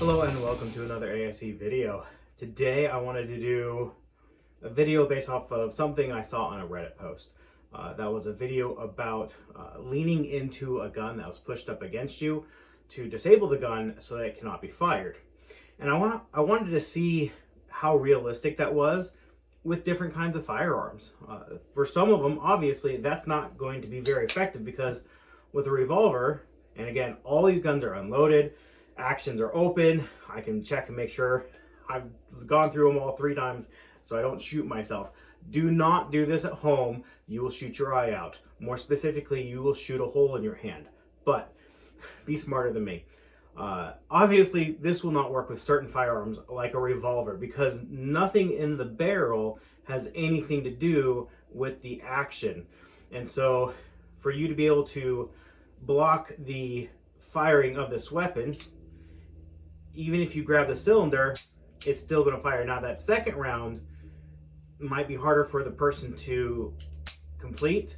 Hello and welcome to another ASE video. Today I wanted to do a video based off of something I saw on a Reddit post. That was a video about leaning into a gun that was pushed up against you to disable the gun so that it cannot be fired. And I wanted to see how realistic that was with different kinds of firearms. For some of them, obviously, that's not going to be very effective because with a revolver, and again, all these guns are unloaded, actions are open. I can check and make sure I've gone through them all 3 times so I don't shoot myself. Do not do this at home. You will shoot your eye out. More specifically, you will shoot a hole in your hand. But be smarter than me. Obviously, this will not work with certain firearms like a revolver because nothing in the barrel has anything to do with the action. And so for you to be able to block the firing of this weapon, even if you grab the cylinder, it's still going to fire. Now that second round might be harder for the person to complete,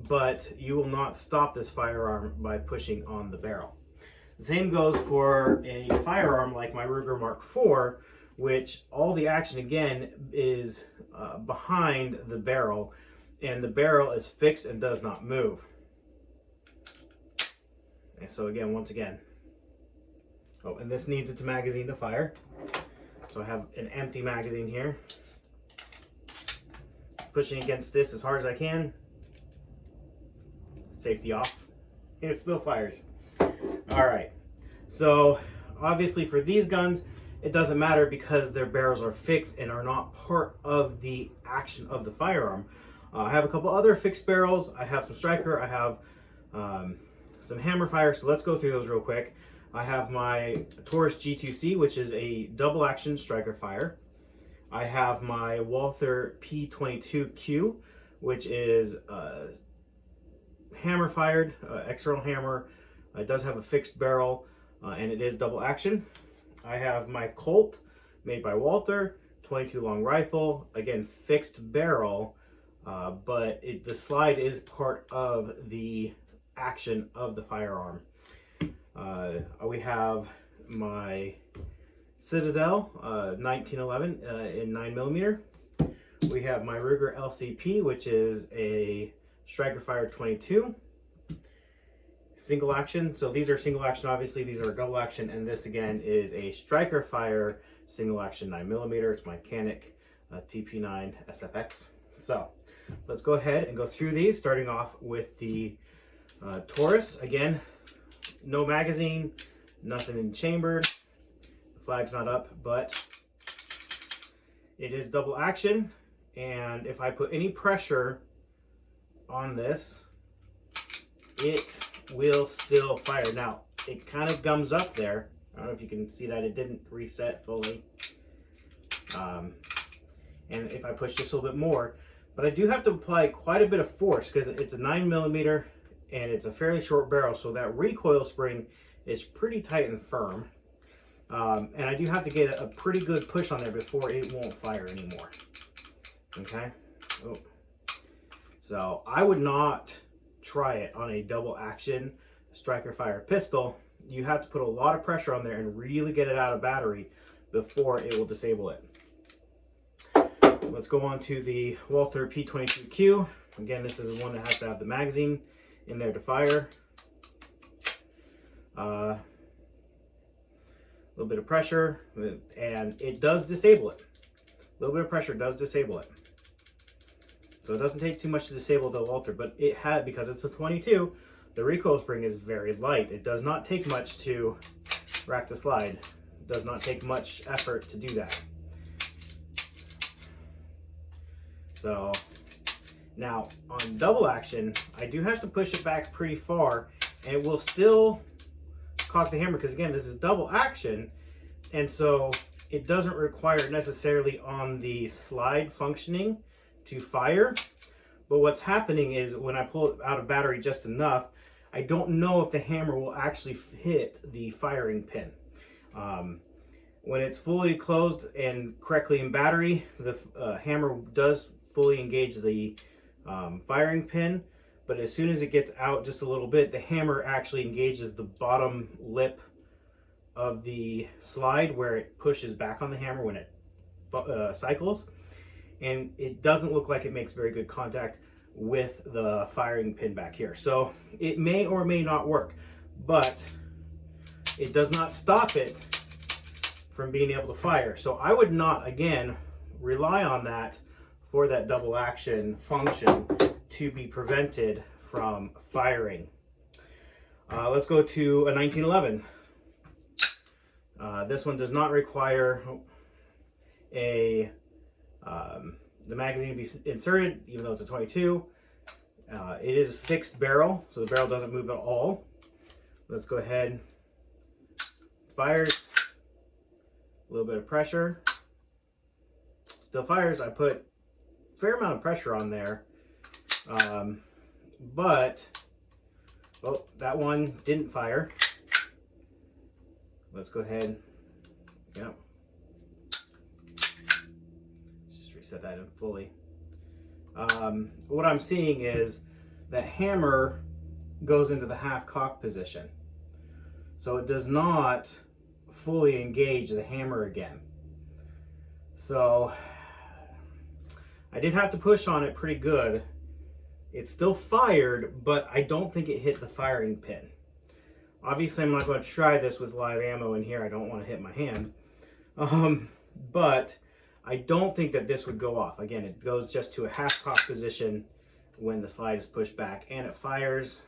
but you will not stop this firearm by pushing on the barrel. The same goes for a firearm like my Ruger Mark IV, which all the action again is behind the barrel, and the barrel is fixed and does not move. And so again, once again, oh, and this needs its magazine to fire. So I have an empty magazine here. Pushing against this as hard as I can. Safety off. And it still fires. Alright. So obviously for these guns, it doesn't matter because their barrels are fixed and are not part of the action of the firearm. I have a couple other fixed barrels. I have some striker. I have some hammer fire. So let's go through those real quick. I have my Taurus G2C, which is a double action striker fire. I have my Walther P22Q, which is hammer fired, external hammer. It does have a fixed barrel and it is double action. I have my Colt, made by Walther, 22 long rifle, again fixed barrel, but the slide is part of the action of the firearm. We have my Citadel 1911 in 9mm. We have my Ruger LCP, which is a Striker Fire 22. Single action. So these are single action, obviously. These are double action. And this again is a Striker Fire single action 9mm. It's my Canik TP9 SFX. So let's go ahead and go through these, starting off with the Taurus. Again, no magazine, nothing in chambered. The flag's not up, but it is double action. And if I put any pressure on this, it will still fire. Now, it kind of gums up there. I don't know if you can see that it didn't reset fully. And if I push just a little bit more, but I do have to apply quite a bit of force because it's a 9mm and it's a fairly short barrel, so that recoil spring is pretty tight and firm. And I do have to get a pretty good push on there before it won't fire anymore. Okay? Oh. So I would not try it on a double action Striker Fire pistol. You have to put a lot of pressure on there and really get it out of battery before it will disable it. Let's go on to the Walther P22Q. Again, this is the one that has to have the magazine in there to fire. A little bit of pressure and it does disable it. A little bit of pressure does disable it. So it doesn't take too much to disable the Walther, but it had, because it's a 22, the recoil spring is very light. It does not take much to rack the slide. It does not take much effort to do that. So now on double action, I do have to push it back pretty far and it will still cock the hammer because again, this is double action. And so it doesn't require necessarily on the slide functioning to fire. But what's happening is when I pull it out of battery just enough, I don't know if the hammer will actually hit the firing pin. When it's fully closed and correctly in battery, the hammer does fully engage the firing pin, but as soon as it gets out just a little bit, the hammer actually engages the bottom lip of the slide where it pushes back on the hammer when it cycles, and it doesn't look like it makes very good contact with the firing pin back here. So it may or may not work, but it does not stop it from being able to fire. So I would not, again, rely on that for that double action function to be prevented from firing. Let's go to a 1911. This one does not require the magazine to be inserted, even though it's a 22. It is fixed barrel, so the barrel doesn't move at all. Let's go ahead. Fires. A little bit of pressure. Still fires. I put a fair amount of pressure on there. But oh, that one didn't fire. Let's go ahead. Yep. Just reset that in fully. What I'm seeing is that hammer goes into the half cock position. So it does not fully engage the hammer again. So I did have to push on it pretty good. It still fired, but I don't think it hit the firing pin. Obviously, I'm not going to try this with live ammo in here. I don't want to hit my hand. But I don't think that this would go off. Again, it goes just to a half cock position when the slide is pushed back, and it fires.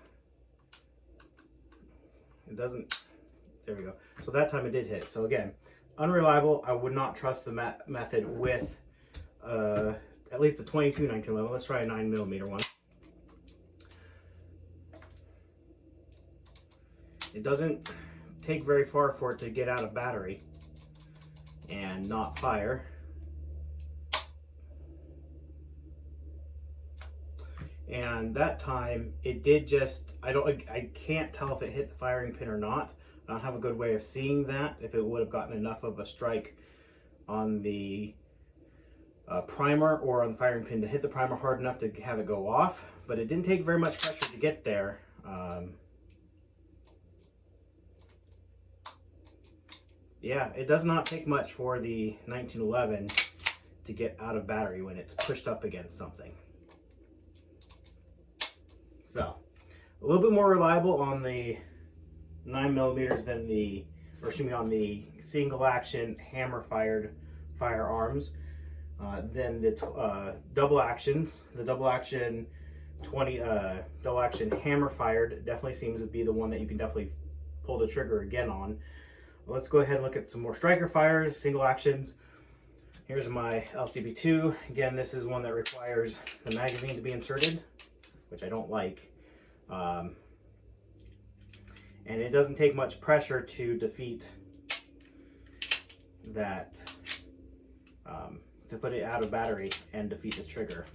It doesn't. There we go. So that time it did hit. So again, unreliable. I would not trust the method with at least a 22 1911. Let's try a 9mm one. It doesn't take very far for it to get out of battery and not fire. And that time it did just, I can't tell if it hit the firing pin or not. I don't have a good way of seeing that, if it would have gotten enough of a strike on the primer or on the firing pin to hit the primer hard enough to have it go off. But it didn't take very much pressure to get there. Yeah, it does not take much for the 1911 to get out of battery when it's pushed up against something. So, a little bit more reliable on the 9mm than the, or excuse me, on the single action hammer fired firearms than the double actions. The double action double action hammer fired definitely seems to be the one that you can definitely pull the trigger again on. Let's go ahead and look at some more striker fires, single actions. Here's my LCP2. Again, this is one that requires the magazine to be inserted, which I don't like. And it doesn't take much pressure to defeat that, to put it out of battery and defeat the trigger.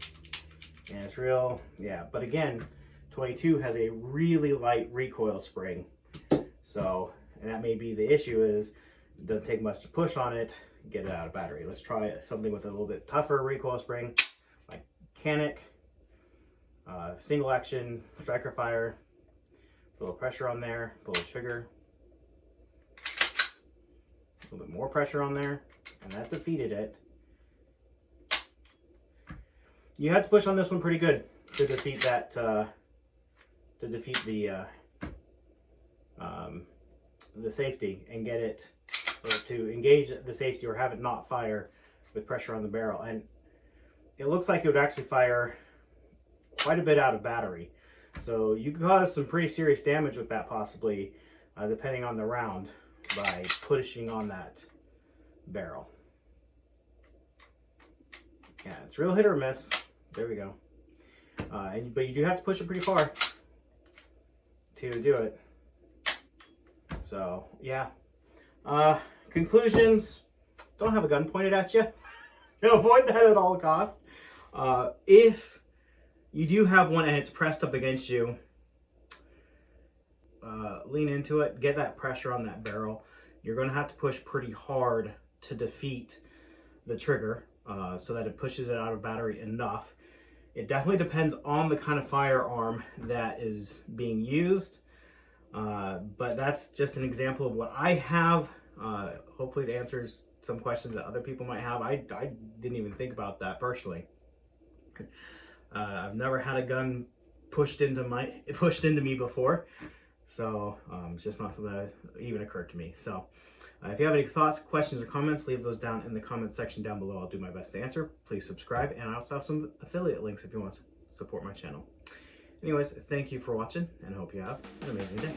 And it's real, yeah. But again, 22 has a really light recoil spring. So, and that may be the issue, is it doesn't take much to push on it, get it out of battery. Let's try something with a little bit tougher recoil spring, like Canik, single action striker fire. A little pressure on there, pull the trigger. A little bit more pressure on there, and that defeated it. You had to push on this one pretty good to defeat that, to defeat the safety and get it, or to engage the safety or have it not fire with pressure on the barrel. And it looks like it would actually fire quite a bit out of battery. So you could cause some pretty serious damage with that, possibly, depending on the round, by pushing on that barrel. Yeah, it's real hit or miss. There we go. But you do have to push it pretty far to do it. So, yeah. Conclusions. Don't have a gun pointed at you. Avoid that at all costs. If you do have one and it's pressed up against you, lean into it, get that pressure on that barrel. You're going to have to push pretty hard to defeat the trigger so that it pushes it out of battery enough. It definitely depends on the kind of firearm that is being used. But that's just an example of what I have. Hopefully it answers some questions that other people might have. I didn't even think about that personally. I've never had a gun pushed into me before, so it's just not something that even occurred to me. So if you have any thoughts, questions, or comments, leave those down in the comment section down below. I'll do my best to answer. Please subscribe, and I also have some affiliate links if you want to support my channel. Anyways, thank you for watching, and I hope you have an amazing day.